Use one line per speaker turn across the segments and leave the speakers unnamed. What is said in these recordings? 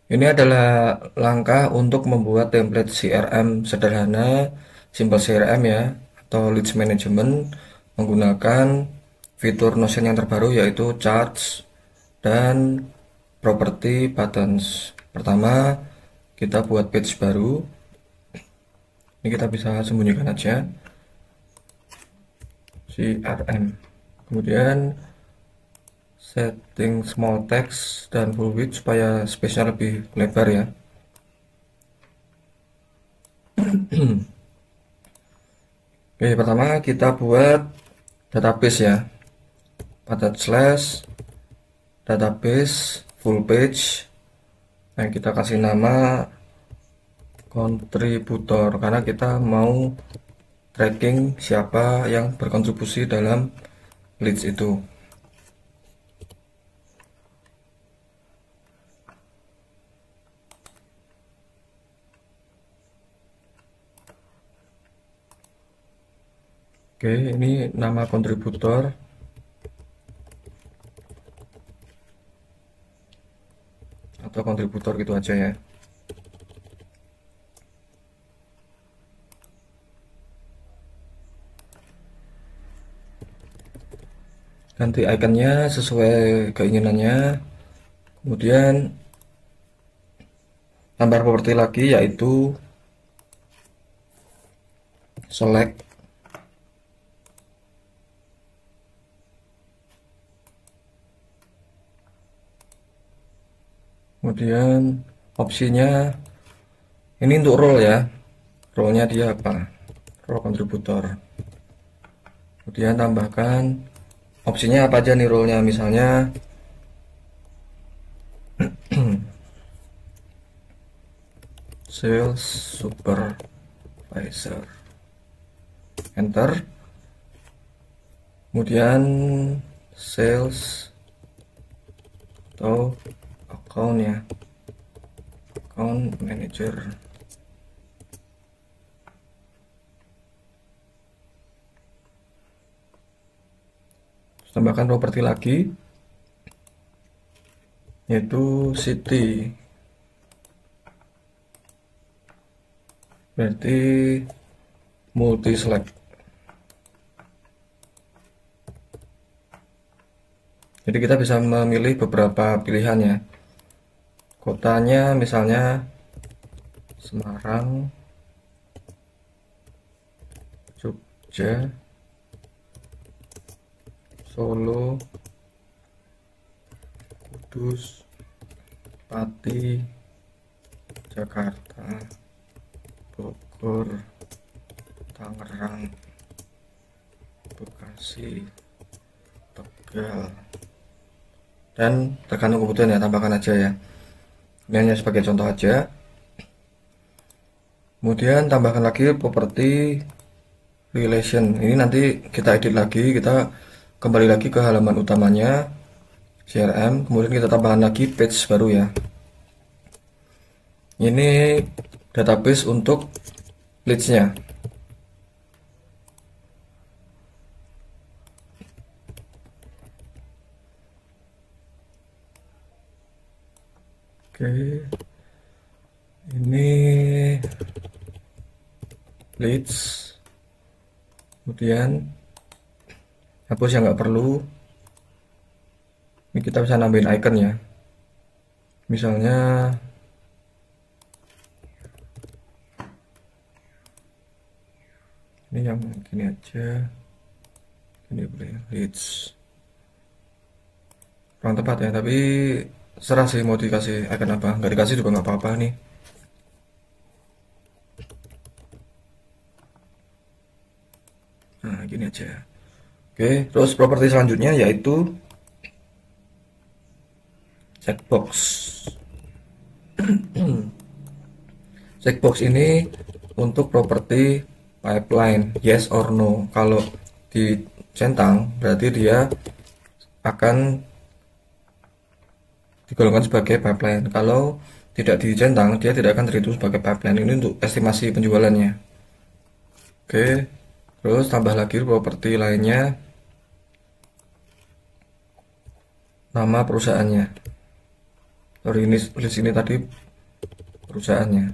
Ini adalah langkah untuk membuat template CRM sederhana, simple CRM ya, atau leads management menggunakan fitur Notion yang terbaru yaitu charts dan property buttons. Pertama, kita buat page baru. Ini kita bisa sembunyikan aja CRM. Kemudian setting small text dan full width supaya space-nya lebih lebar ya. Oke, pertama kita buat database ya. Padat slash database full page. Nah, kita kasih nama kontributor karena kita mau tracking siapa yang berkontribusi dalam leads itu. Oke, ini nama kontributor atau kontributor gitu aja ya. Ganti ikonnya sesuai keinginannya. Kemudian tambah properti lagi yaitu select. Kemudian opsinya ini untuk role ya. Role-nya dia apa? Role kontributor. Kemudian tambahkan opsinya apa aja nih role-nya, misalnya sales supervisor. Enter. Kemudian sales atau account ya. Account manager. Tambahkan properti lagi yaitu city, berarti multi select. Jadi kita bisa memilih beberapa pilihan ya. Kotanya misalnya Semarang, Jogja, Solo, Kudus, Pati, Jakarta, Bogor, Tangerang, Bekasi, Tegal, dan tergantung kebutuhan ya, tambahkan aja ya. Ini hanya sebagai contoh aja. Kemudian tambahkan lagi properti relation. Ini nanti kita edit lagi, kita kembali lagi ke halaman utamanya CRM, kemudian kita tambahkan lagi page baru ya. Ini database untuk leads-nya. Oke, ini leads, kemudian hapus yang nggak perlu. Ini kita bisa nambahin icon ya, misalnya ini yang gini aja, ini boleh leads, kurang tepat ya, tapi serah sih mau dikasih icon apa, nggak dikasih juga nggak apa-apa nih. Nah gini aja. Oke, terus properti selanjutnya yaitu checkbox. Checkbox ini untuk properti pipeline, yes or no. Kalau dicentang berarti dia akan digolongkan sebagai pipeline. Kalau tidak dicentang, dia tidak akan terhitung sebagai pipeline. Ini untuk estimasi penjualannya. Oke, terus tambah lagi properti lainnya, nama perusahaannya. Sorry, ini list ini tadi perusahaannya.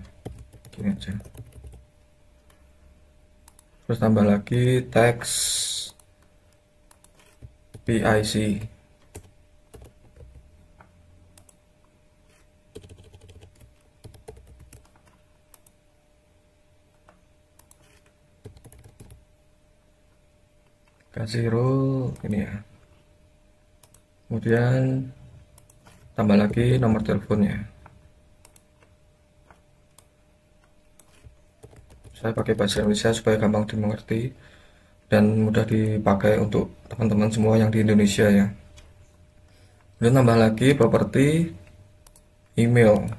Gini aja. Terus tambah lagi teks PIC. Kasih role ini ya. Kemudian tambah lagi nomor teleponnya. Saya pakai bahasa Indonesia supaya gampang dimengerti dan mudah dipakai untuk teman-teman semua yang di Indonesia ya. Kemudian tambah lagi properti email.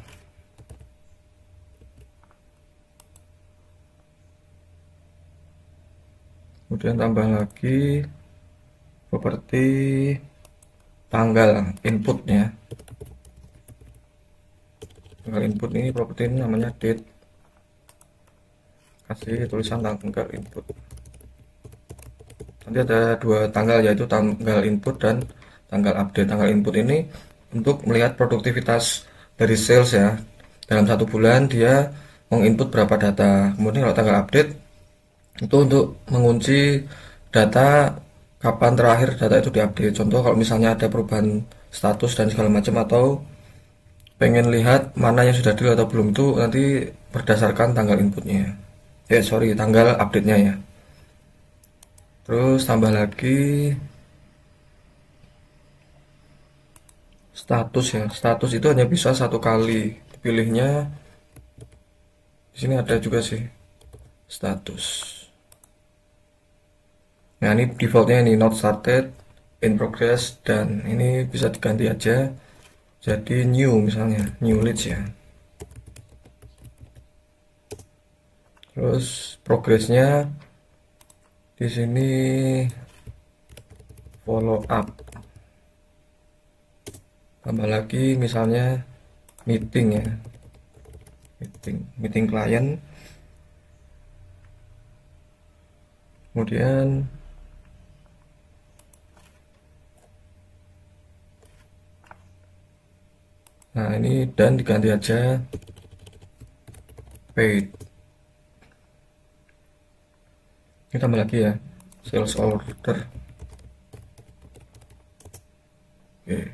Kemudian tambah lagi properti tanggal inputnya. Tanggal input ini properti ini namanya date. Kasih tulisan tanggal input. Nanti ada dua tanggal, yaitu tanggal input dan tanggal update. Tanggal input ini untuk melihat produktivitas dari sales ya. Dalam satu bulan dia menginput berapa data. Kemudian kalau tanggal update itu untuk mengunci data kapan terakhir data itu diupdate. Contoh kalau misalnya ada perubahan status dan segala macam, atau pengen lihat mana yang sudah deal atau belum, itu nanti berdasarkan tanggal inputnya. Tanggal update-nya ya. Terus tambah lagi status ya. Status itu hanya bisa satu kali pilihnya. Di sini ada juga sih status. Nah, ini defaultnya ini not started, in progress, dan ini bisa diganti aja jadi new, misalnya new leads ya. Terus progresnya di sini follow up. Tambah lagi misalnya meeting ya, meeting klien. Kemudian nah ini dan diganti aja paid. Ini tambah lagi ya sales order. Oke.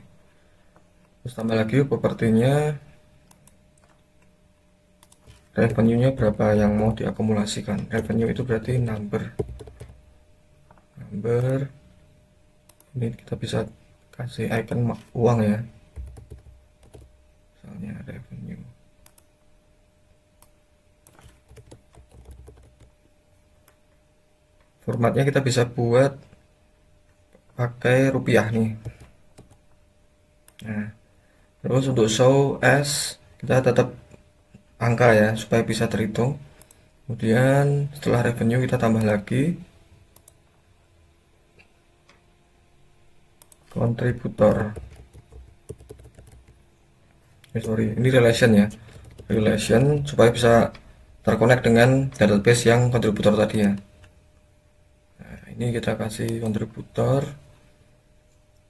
Terus tambah lagi propertinya, revenue-nya berapa yang mau diakumulasikan. Revenue itu berarti number. Ini kita bisa kasih icon uang ya, misalnya revenue. Formatnya kita bisa buat pakai rupiah nih. Nah, terus untuk show as kita tetap angka ya supaya bisa terhitung. Kemudian setelah revenue kita tambah lagi kontributor. Ini relation ya, relation supaya bisa terkonek dengan database yang kontributor tadi ya. Nah, ini kita kasih kontributor.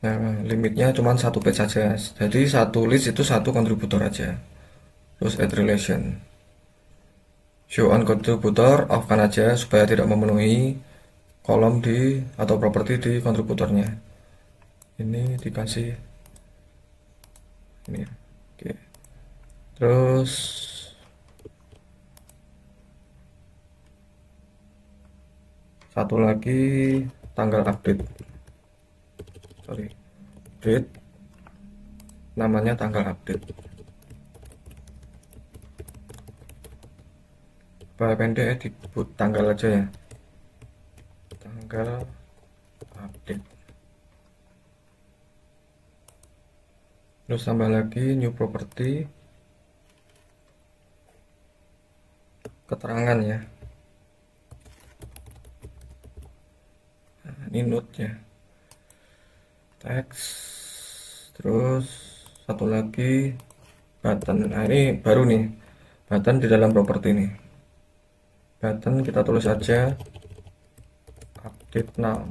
Nah, limitnya cuma satu page saja, jadi satu list itu satu kontributor aja. Terus add relation, show on kontributor off kan aja supaya tidak memenuhi kolom di atau properti di kontributornya. Ini dikasih ini ya. Oke. Terus satu lagi tanggal update, date, namanya tanggal update. Supaya pendek disebut tanggal aja ya, tanggal update. Terus tambah lagi new property, keterangan ya. Nah, ini note ya, teks. Terus satu lagi button. Nah, ini baru nih, button di dalam properti ini. Button kita tulis aja update now.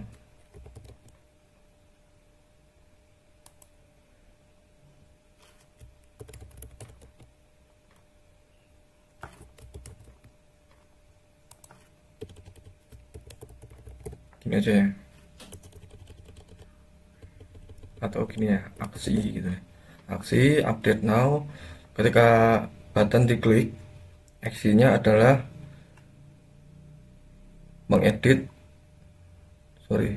Gini aja ya, atau gini ya, aksi gitu ya. Aksi update now. Ketika button diklik, aksinya adalah mengedit, sorry,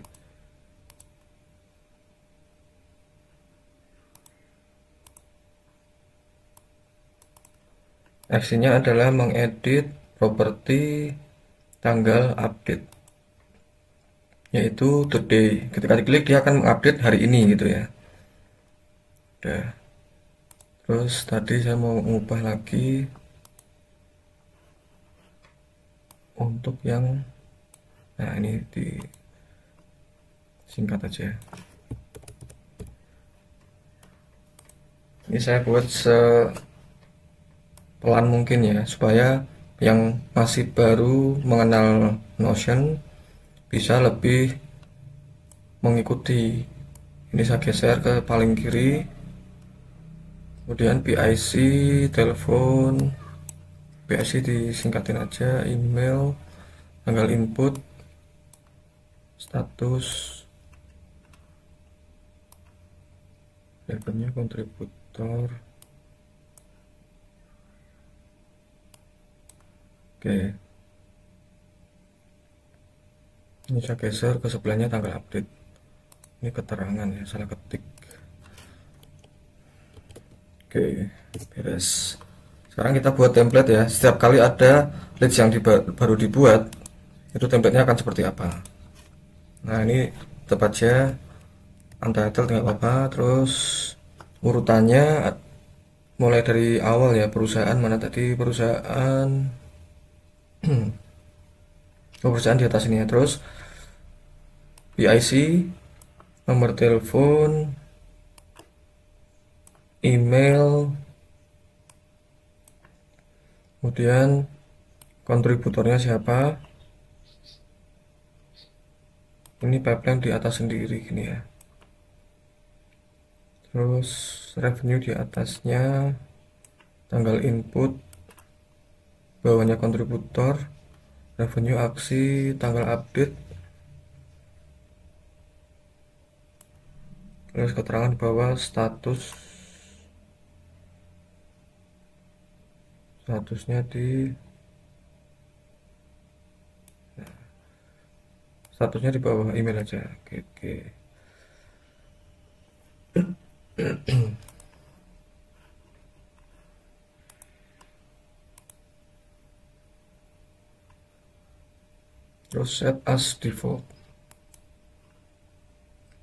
aksinya adalah mengedit properti tanggal update, yaitu today. Ketika diklik dia akan mengupdate hari ini gitu ya. Udah. Terus tadi saya mau mengubah lagi untuk yang, nah ini disingkat aja. Ini saya buat sepelan mungkin ya, supaya yang masih baru mengenal Notion bisa lebih mengikuti. Ini saya geser ke paling kiri, kemudian BIC, telepon, BIC disingkatin aja, email, tanggal input, status, revenue, kontributor. Oke, ini saya geser ke sebelahnya tanggal update. Ini keterangan ya, salah ketik. Oke, beres. Sekarang kita buat template ya. Setiap kali ada leads yang baru dibuat, itu templatenya akan seperti apa. Nah ini tetap aja untitled nggak apa-apa. Terus urutannya mulai dari awal ya. Perusahaan mana tadi, perusahaan perusahaan di atas ini ya. Terus BIC, nomor telepon, email, kemudian kontributornya siapa. Ini pipeline di atas sendiri gini ya. Terus revenue di atasnya, tanggal input, bawahnya kontributor, revenue, aksi, tanggal update, terus keterangan di bawah, statusnya di bawah email aja. Oke, oke. Terus set as default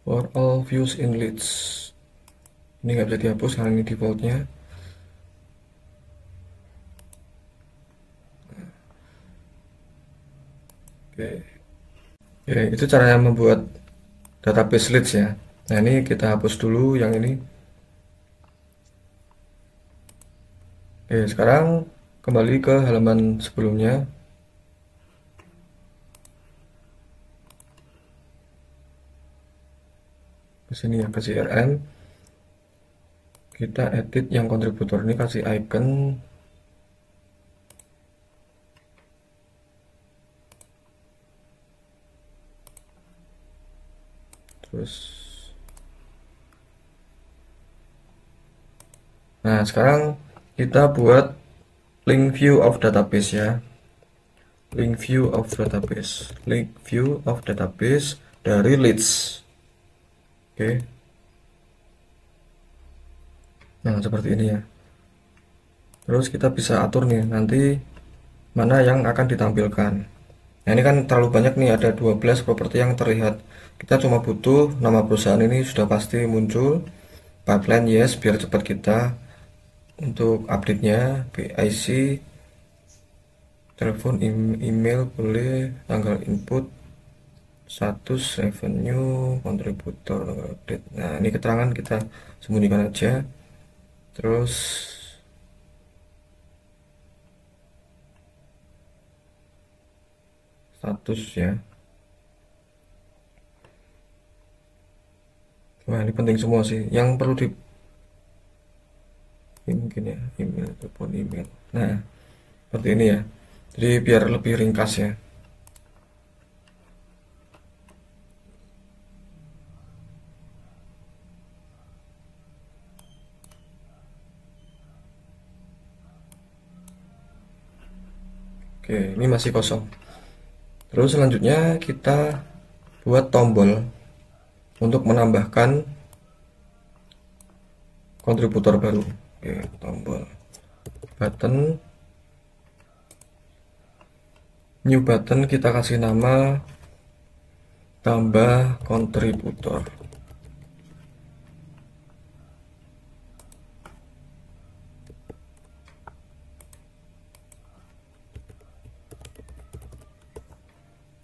for all views in leads. Ini nggak bisa dihapus karena ini defaultnya. Oke. Oke, itu caranya membuat database leads ya. Nah ini kita hapus dulu yang ini. Oke, sekarang kembali ke halaman sebelumnya. Ke sini ya, ke CRM. Kita edit yang kontributor ini, kasih icon. Terus nah sekarang kita buat link view of database ya. Link view of database dari leads. Oke. Nah seperti ini ya. Terus kita bisa atur nih nanti mana yang akan ditampilkan. Nah ini kan terlalu banyak nih, ada 12 properti yang terlihat. Kita cuma butuh nama perusahaan ini sudah pasti muncul. Pipeline yes, biar cepat kita untuk update-nya. BIC, telepon, email boleh, tanggal input, status, revenue, kontributor, update. Nah ini keterangan kita sembunyikan aja. Terus status ya. Wah ini penting semua sih. Yang perlu di ini mungkin ya, email, telepon, email. Nah seperti ini ya. Jadi biar lebih ringkas ya. Oke, ini masih kosong. Terus selanjutnya kita buat tombol untuk menambahkan kontributor baru. Oke, tombol button, new button, kita kasih nama tambah kontributor.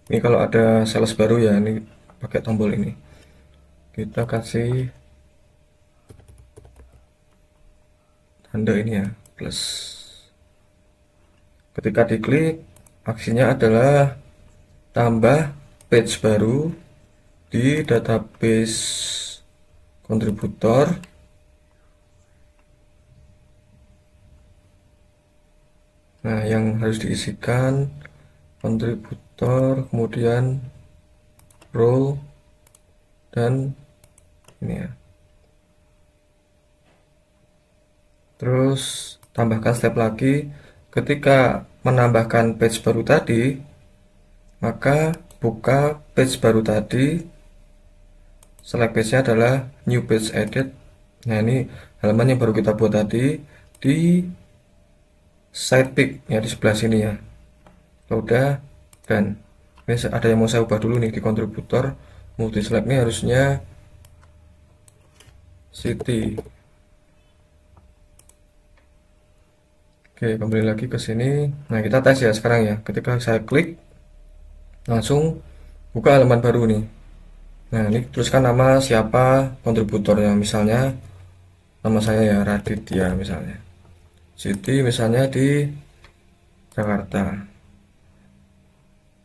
Ini kalau ada sales baru ya, ini pakai tombol ini. Kita kasih tanda ini ya, plus. Ketika diklik, aksinya adalah tambah page baru di database kontributor. Nah, yang harus diisikan kontributor, kemudian role, dan ini ya. Terus tambahkan step lagi, ketika menambahkan page baru tadi, maka buka page baru tadi, select page-nya adalah new page edit. Nah, ini halaman yang baru kita buat tadi di side pick ya, di sebelah sini ya. Kalau udah, dan ini ada yang mau saya ubah dulu nih di kontributor. Multi select ini harusnya city. Oke, kembali lagi ke sini. Nah, kita tes ya sekarang ya. Ketika saya klik, langsung buka halaman baru nih. Nah, ini tuliskan nama siapa kontributornya. Misalnya nama saya ya, Raditya misalnya. City misalnya di Jakarta.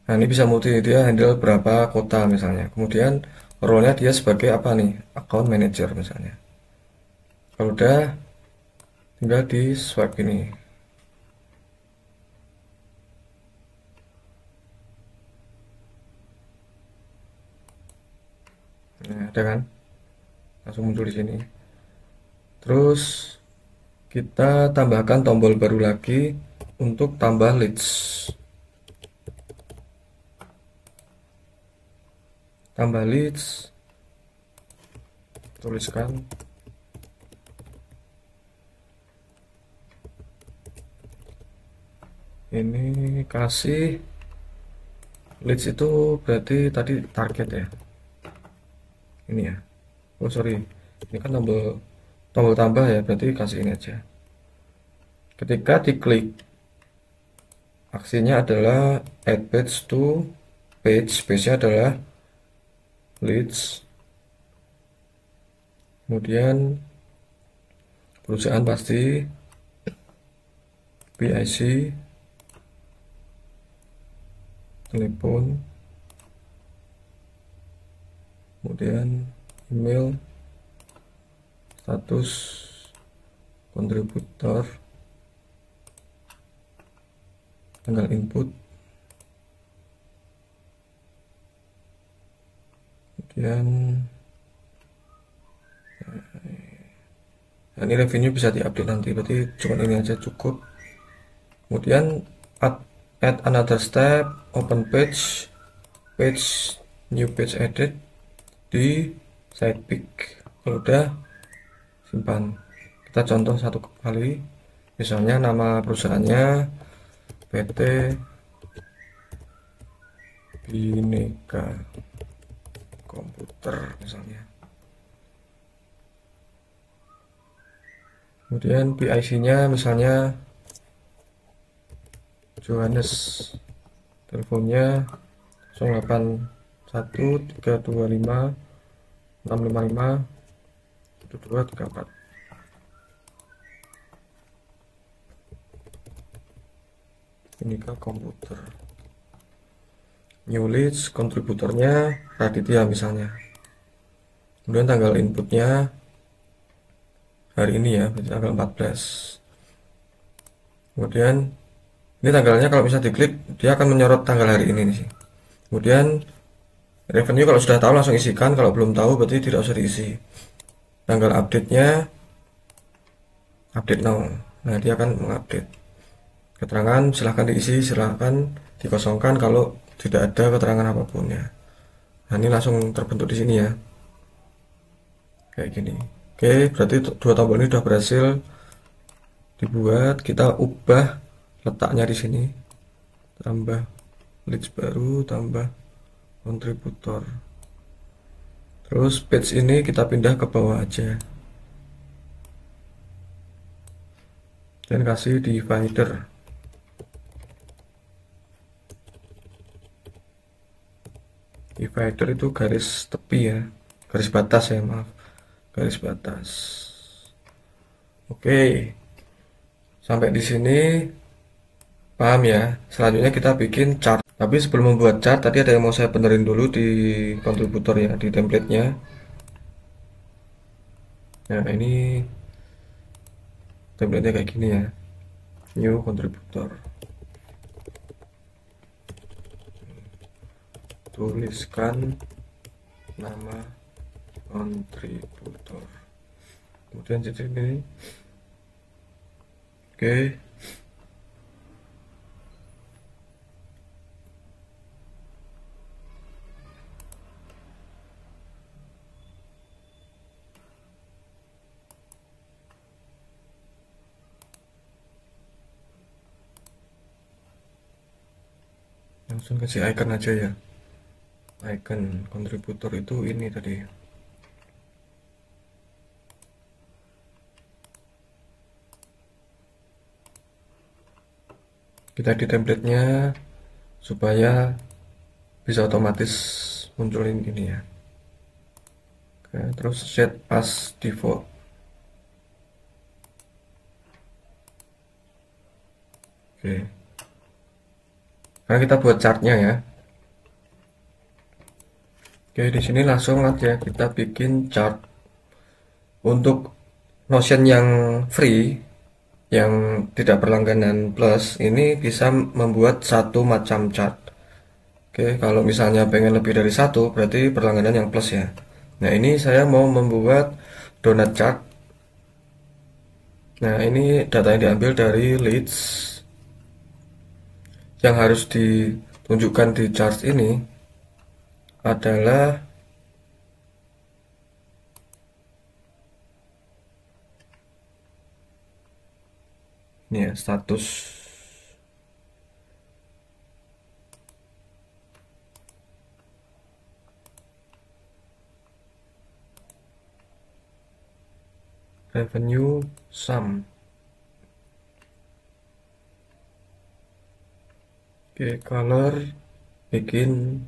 Nah, ini bisa multi, dia handle berapa kota misalnya. Kemudian role-nya dia sebagai apa nih? Account manager misalnya. Kalau udah, tinggal di swipe ini. Nah, ada kan? Langsung muncul di sini. Terus kita tambahkan tombol baru lagi untuk tambah leads. Tambah leads, tuliskan ini, kasih leads itu berarti tadi target ya, ini ya. Oh sorry, ini kan tombol tambah ya, berarti kasih ini aja. Ketika diklik, aksinya adalah add page to page, page-nya adalah leads, kemudian perusahaan pasti, PIC, telepon, kemudian email, status kontributor, tanggal input, kemudian nah, ini revenue bisa diupdate nanti, berarti cuma ini aja cukup. Kemudian add another step, open page, new page edit di side pick. Kalau udah, simpan. Kita contoh satu kali, misalnya nama perusahaannya PT Bhinneka Komputer misalnya. Kemudian PIC-nya misalnya Johannes, teleponnya 081325651234. Bhinneka Komputer. New leads, kontributornya Raditya misalnya. Kemudian tanggal inputnya hari ini ya, berarti tanggal 14. Kemudian ini tanggalnya kalau bisa diklik, dia akan menyorot tanggal hari ini nih. Kemudian revenue kalau sudah tahu langsung isikan, kalau belum tahu berarti tidak usah diisi. Tanggal update-nya update now. Nah, dia akan mengupdate. Keterangan silahkan diisi, silahkan dikosongkan kalau tidak ada keterangan apapun ya. Nah, ini langsung terbentuk di sini ya, kayak gini. Oke, berarti dua tombol ini sudah berhasil dibuat. Kita ubah letaknya di sini, tambah list baru, tambah kontributor. Terus page ini kita pindah ke bawah aja dan kasih divider. Divider itu garis tepi ya, garis batas ya, maaf, garis batas. Oke, sampai di sini paham ya. Selanjutnya kita bikin chart. Tapi sebelum membuat chart, tadi ada yang mau saya benerin dulu di kontributor ya, di templatenya. Nah, ini templatenya kayak gini ya, new kontributor. Tuliskan nama kontributor, kemudian jadi ini. Oke, langsung kasih icon aja ya. Icon kontributor itu ini tadi. Kita di templatenya supaya bisa otomatis munculin ini ya. Oke, terus set as default. Oke, karena kita buat chartnya ya. Oke, di sini langsung aja kita bikin chart. Untuk Notion yang free, yang tidak berlangganan plus, ini bisa membuat satu macam chart. Oke, kalau misalnya pengen lebih dari satu, berarti berlangganan yang plus ya. Nah, ini saya mau membuat donut chart. Nah, ini datanya diambil dari leads. Yang harus ditunjukkan di chart ini adalah ini ya, status. Revenue sum. Oke, color bikin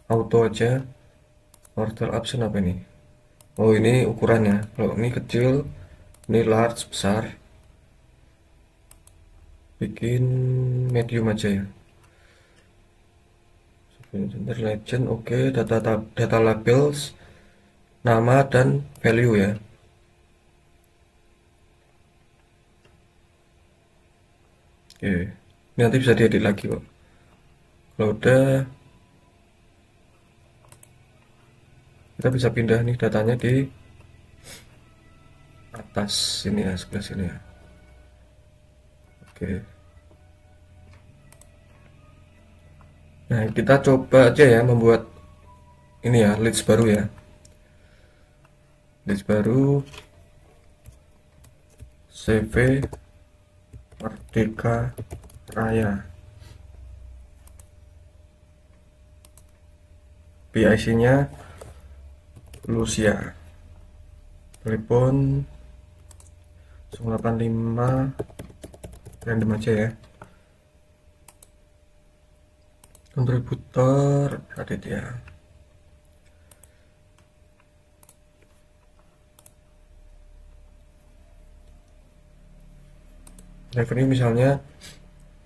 auto aja. Order option apa ini? Oh, ini ukurannya. Kalau ini kecil, ini large, besar. Bikin medium aja ya. Center legend, oke. Data labels, nama dan value ya. Oke, ini nanti bisa diedit lagi kok. Kalau udah, kita bisa pindah nih datanya di atas sini ya, sebelah sini ya. Oke. Nah, kita coba aja ya membuat ini ya, leads baru ya. Leads baru, CV Merdeka Raya. PIC-nya Lucia. Telepon 085, random aja ya. Kontributor Raditya. Revenue misalnya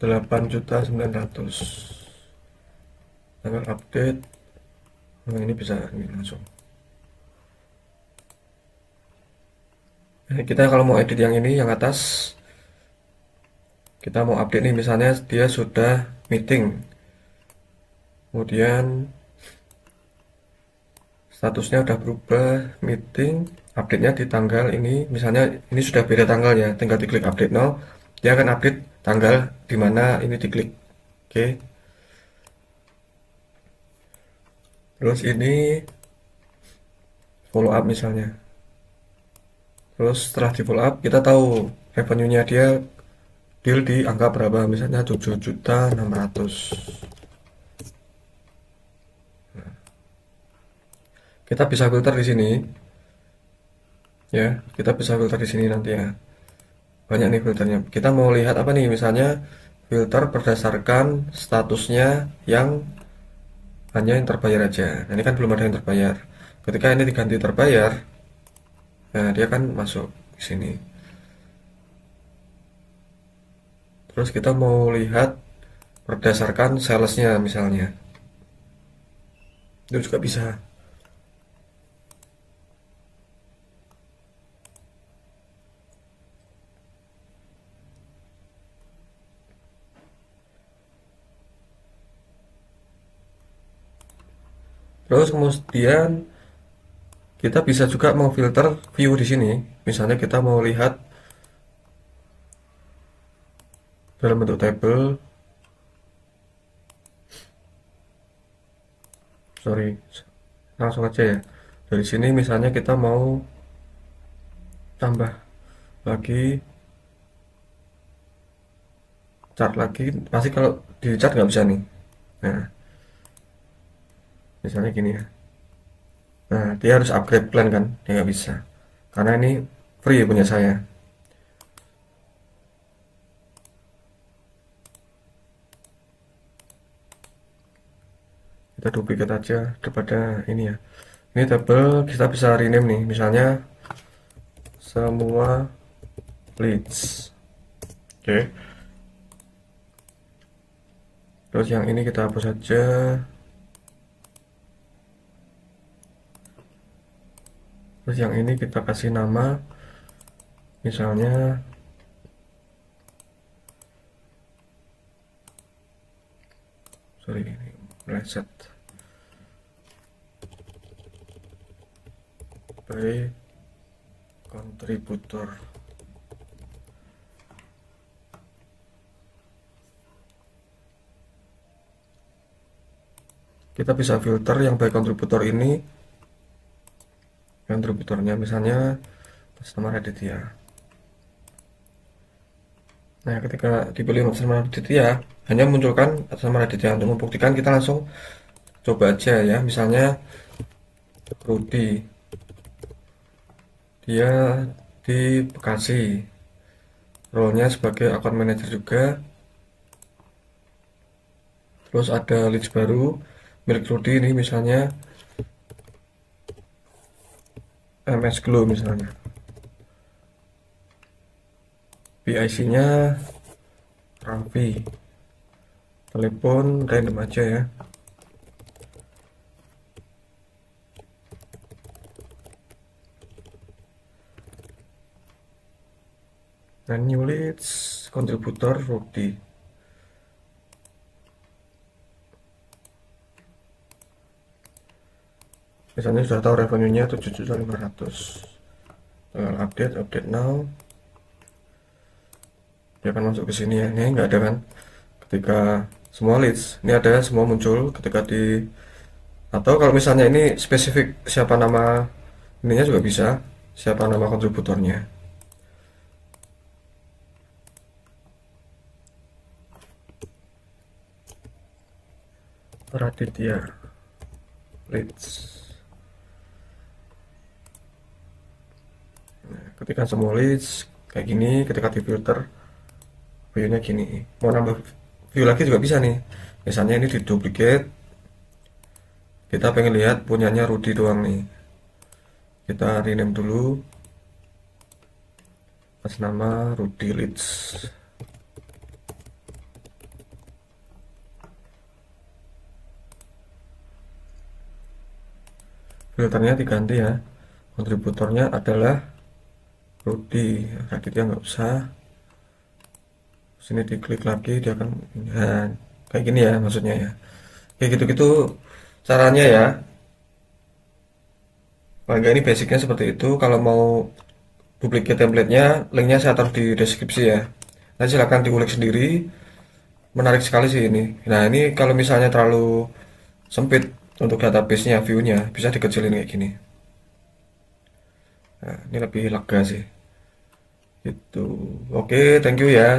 8.900.000. Tanggal update. Nah, ini bisa ini langsung. Nah, kita kalau mau edit yang ini, yang atas, kita mau update nih, misalnya dia sudah meeting, kemudian statusnya udah berubah meeting, update-nya di tanggal ini, misalnya ini sudah beda tanggal ya, tinggal diklik update now, dia akan update tanggal dimana ini diklik. Oke, terus ini follow up misalnya. Terus setelah di follow up kita tahu revenue-nya dia deal di angka berapa, misalnya 7.600.000. Kita bisa filter di sini ya, kita bisa filter di sini nanti ya. Banyak nih filternya. Kita mau lihat apa nih, misalnya filter berdasarkan statusnya yang hanya yang terbayar aja. Nah, ini kan belum ada yang terbayar. Ketika ini diganti terbayar, nah dia kan masuk di sini. Terus kita mau lihat berdasarkan salesnya misalnya, itu juga bisa. Terus kemudian kita bisa juga memfilter view di sini. Misalnya kita mau lihat dalam bentuk table. Sorry, langsung aja ya. Dari sini misalnya kita mau tambah lagi chart lagi, pasti kalau di chart nggak bisa nih. Nah, misalnya gini ya. Nah, dia harus upgrade plan kan, dia nggak bisa. Karena ini free punya saya. Kita duplicate aja daripada ini ya. Ini table kita bisa rename nih, misalnya semua leads. Oke. Terus yang ini kita hapus saja. Terus yang ini kita kasih nama, misalnya sorry ini meleset by kontributor. Kita bisa filter yang by kontributor ini, kontributornya misalnya atas nama Raditya. Nah, ketika dipilih atas nama Raditya, hanya munculkan atas nama Raditya. Untuk membuktikan kita langsung coba aja ya, misalnya Rudi, dia di Bekasi, role-nya sebagai account manager juga. Terus ada leads baru milik Rudi ini, misalnya MS Glow misalnya. PIC-nya Raffi. Telepon random aja ya. Dan new leads kontributor Rudi. Misalnya sudah tahu revenue-nya 7.500.000. Tinggal update now. Dia akan masuk ke sini ya. Ini nggak ada kan? Ketika semua leads, ini ada semua muncul ketika di, atau kalau misalnya ini spesifik siapa nama ininya juga bisa, siapa nama kontributornya. Raditya leads. Nah, ketika semua leads kayak gini, ketika di filter view-nya gini. Mau nambah view lagi juga bisa nih. Misalnya ini di duplicate, kita pengen lihat punyanya Rudi doang nih. Kita rename dulu atas nama Rudi leads. Filternya diganti ya, kontributornya adalah Rudi, Raditya nggak usah. Sini diklik lagi dia akan, nah, kayak gini ya maksudnya ya, kayak gitu-gitu caranya ya. Paling nggak ini basicnya seperti itu. Kalau mau duplicate template-nya, linknya saya taruh di deskripsi ya. Nanti silakan diulik sendiri. Menarik sekali sih ini. Nah, ini kalau misalnya terlalu sempit untuk database-nya, view-nya, bisa dikecilin kayak gini. Nah, ini lebih lega sih. Gitu. Oke, thank you ya.